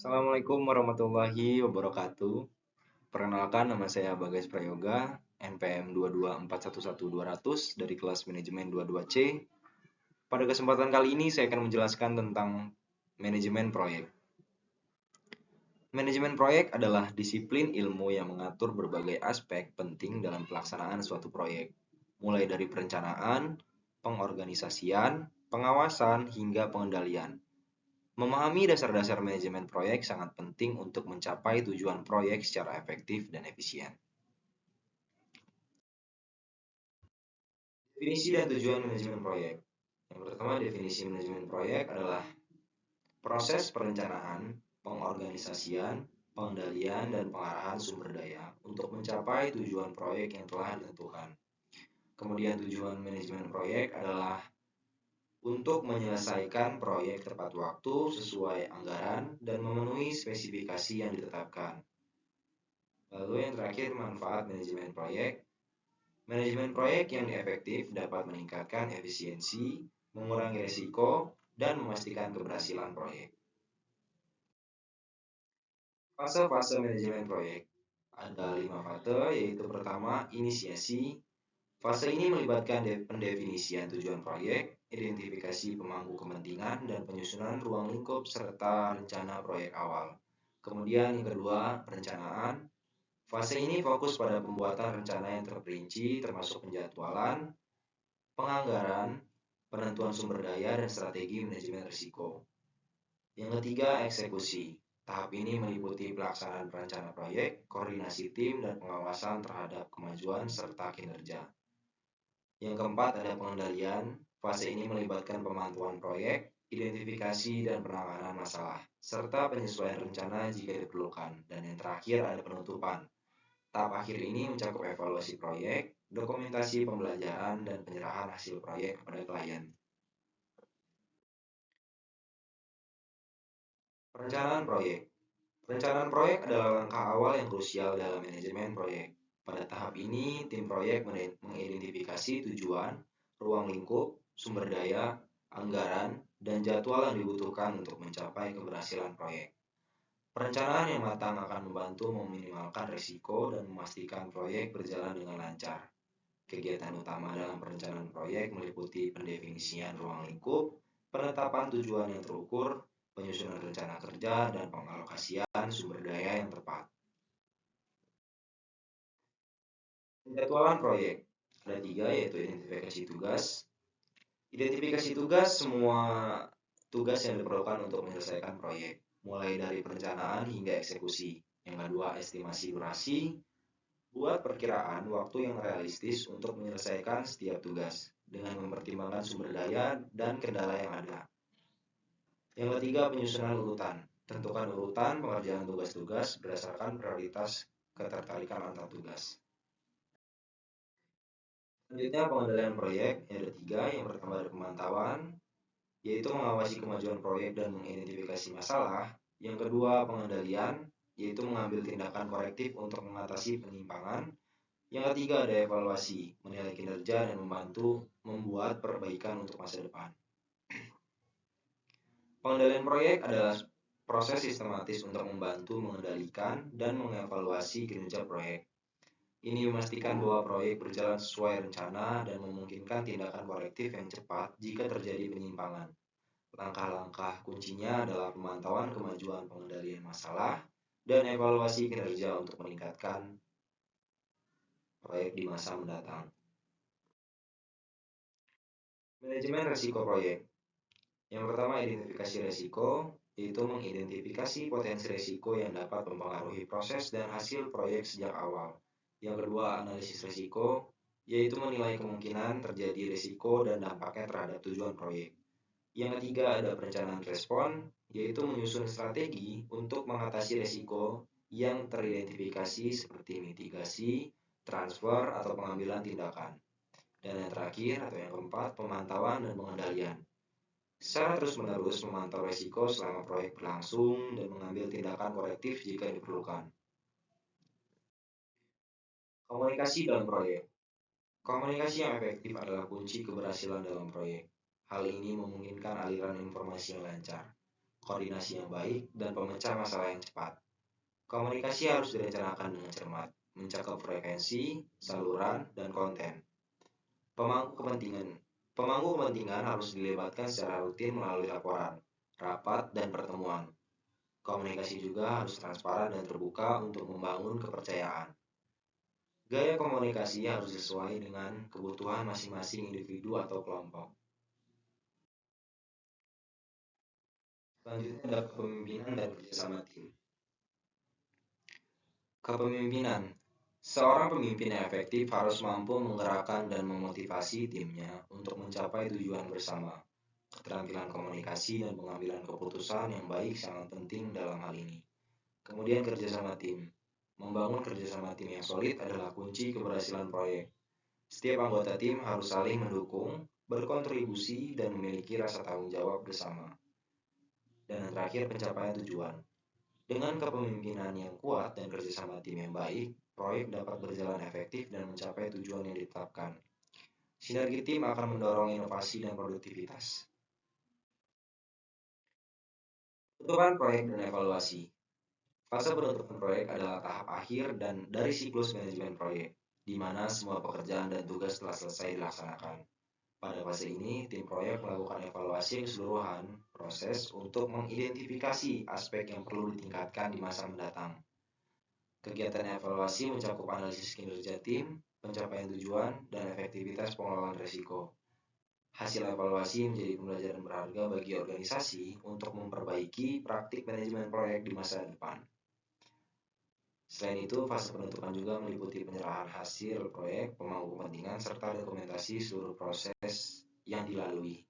Assalamualaikum warahmatullahi wabarakatuh. Perkenalkan, nama saya Bagas Prayoga, NPM 224111200 dari kelas manajemen 22C. Pada kesempatan kali ini saya akan menjelaskan tentang manajemen proyek. Manajemen proyek adalah disiplin ilmu yang mengatur berbagai aspek penting dalam pelaksanaan suatu proyek, mulai dari perencanaan, pengorganisasian, pengawasan, hingga pengendalian. Memahami dasar-dasar manajemen proyek sangat penting untuk mencapai tujuan proyek secara efektif dan efisien. Definisi dan tujuan manajemen proyek. Yang pertama, definisi manajemen proyek adalah proses perencanaan, pengorganisasian, pengendalian, dan pengarahan sumber daya untuk mencapai tujuan proyek yang telah ditentukan. Kemudian tujuan manajemen proyek adalah untuk menyelesaikan proyek tepat waktu sesuai anggaran dan memenuhi spesifikasi yang ditetapkan. Lalu yang terakhir, manfaat manajemen proyek. Manajemen proyek yang efektif dapat meningkatkan efisiensi, mengurangi risiko, dan memastikan keberhasilan proyek. Fase-fase manajemen proyek. Ada 5 fase, yaitu pertama, inisiasi. Fase ini melibatkan pendefinisian tujuan proyek, identifikasi pemangku kepentingan, dan penyusunan ruang lingkup serta rencana proyek awal. Kemudian yang kedua, perencanaan. Fase ini fokus pada pembuatan rencana yang terperinci termasuk penjadwalan, penganggaran, penentuan sumber daya, dan strategi manajemen risiko. Yang ketiga, eksekusi. Tahap ini meliputi pelaksanaan rencana proyek, koordinasi tim, dan pengawasan terhadap kemajuan serta kinerja. Yang keempat, ada pengendalian. Fase ini melibatkan pemantauan proyek, identifikasi dan penanganan masalah, serta penyesuaian rencana jika diperlukan. Dan yang terakhir, ada penutupan. Tahap akhir ini mencakup evaluasi proyek, dokumentasi pembelajaran, dan penyerahan hasil proyek kepada klien. Perencanaan proyek. Perencanaan proyek adalah langkah awal yang krusial dalam manajemen proyek. Pada tahap ini, tim proyek mengidentifikasi tujuan, ruang lingkup, sumber daya, anggaran, dan jadwal yang dibutuhkan untuk mencapai keberhasilan proyek. Perencanaan yang matang akan membantu meminimalkan risiko dan memastikan proyek berjalan dengan lancar. Kegiatan utama dalam perencanaan proyek meliputi pendefinisian ruang lingkup, penetapan tujuan yang terukur, penyusunan rencana kerja, dan pengalokasian sumber daya yang tepat. Penjadwalan proyek ada 3, yaitu identifikasi tugas. Identifikasi tugas semua tugas yang diperlukan untuk menyelesaikan proyek, mulai dari perencanaan hingga eksekusi. Yang kedua, estimasi durasi. Buat perkiraan waktu yang realistis untuk menyelesaikan setiap tugas dengan mempertimbangkan sumber daya dan kendala yang ada. Yang ketiga, penyusunan urutan. Tentukan urutan pengerjaan tugas-tugas berdasarkan prioritas ketertarikan antar tugas. Selanjutnya, pengendalian proyek. Ada 3. Yang pertama, ada pemantauan, yaitu mengawasi kemajuan proyek dan mengidentifikasi masalah. Yang kedua, pengendalian, yaitu mengambil tindakan korektif untuk mengatasi penyimpangan. Yang ketiga, ada evaluasi, menilai kinerja dan membantu membuat perbaikan untuk masa depan. Pengendalian proyek adalah proses sistematis untuk membantu mengendalikan dan mengevaluasi kinerja proyek. Ini memastikan bahwa proyek berjalan sesuai rencana dan memungkinkan tindakan korektif yang cepat jika terjadi penyimpangan. Langkah-langkah kuncinya adalah pemantauan kemajuan pengendalian masalah dan evaluasi kinerja untuk meningkatkan proyek di masa mendatang. Manajemen risiko proyek. Yang pertama, identifikasi risiko, yaitu mengidentifikasi potensi risiko yang dapat mempengaruhi proses dan hasil proyek sejak awal. Yang kedua, analisis risiko, yaitu menilai kemungkinan terjadi risiko dan dampaknya terhadap tujuan proyek. Yang ketiga, ada perencanaan respon, yaitu menyusun strategi untuk mengatasi risiko yang teridentifikasi seperti mitigasi, transfer, atau pengambilan tindakan. Dan yang terakhir atau yang keempat, pemantauan dan pengendalian. Secara terus-menerus memantau risiko selama proyek berlangsung dan mengambil tindakan korektif jika diperlukan. Komunikasi dalam proyek. Komunikasi yang efektif adalah kunci keberhasilan dalam proyek. Hal ini memungkinkan aliran informasi yang lancar. koordinasi yang baik, dan pemecah masalah yang cepat. Komunikasi harus direncanakan dengan cermat, mencakup frekuensi, saluran, dan konten. Pemangku kepentingan Pemangku kepentingan harus dilibatkan secara rutin melalui laporan, rapat, dan pertemuan. Komunikasi juga harus transparan dan terbuka untuk membangun kepercayaan. Gaya komunikasi harus sesuai dengan kebutuhan masing-masing individu atau kelompok. Selanjutnya ada kepemimpinan dan kerjasama tim. Kepemimpinan. Seorang pemimpin yang efektif harus mampu menggerakkan dan memotivasi timnya untuk mencapai tujuan bersama. Keterampilan komunikasi dan pengambilan keputusan yang baik sangat penting dalam hal ini. Kemudian kerjasama tim. Membangun kerjasama tim yang solid adalah kunci keberhasilan proyek. Setiap anggota tim harus saling mendukung, berkontribusi, dan memiliki rasa tanggung jawab bersama. Dan yang terakhir, pencapaian tujuan. Dengan kepemimpinan yang kuat dan kerjasama tim yang baik, proyek dapat berjalan efektif dan mencapai tujuan yang ditetapkan. Sinergi tim akan mendorong inovasi dan produktivitas. Penutupan proyek dan evaluasi. Fase penutupan proyek adalah tahap akhir dan dari siklus manajemen proyek, di mana semua pekerjaan dan tugas telah selesai dilaksanakan. Pada fase ini, tim proyek melakukan evaluasi keseluruhan proses untuk mengidentifikasi aspek yang perlu ditingkatkan di masa mendatang. Kegiatan evaluasi mencakup analisis kinerja tim, pencapaian tujuan, dan efektivitas pengelolaan risiko. Hasil evaluasi menjadi pembelajaran berharga bagi organisasi untuk memperbaiki praktik manajemen proyek di masa depan. Selain itu, fase penutupan juga meliputi penyerahan hasil proyek, pemangku kepentingan, serta dokumentasi seluruh proses yang dilalui.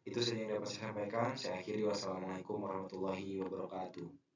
Itu saja yang dapat saya sampaikan. Saya akhiri. Wassalamualaikum warahmatullahi wabarakatuh.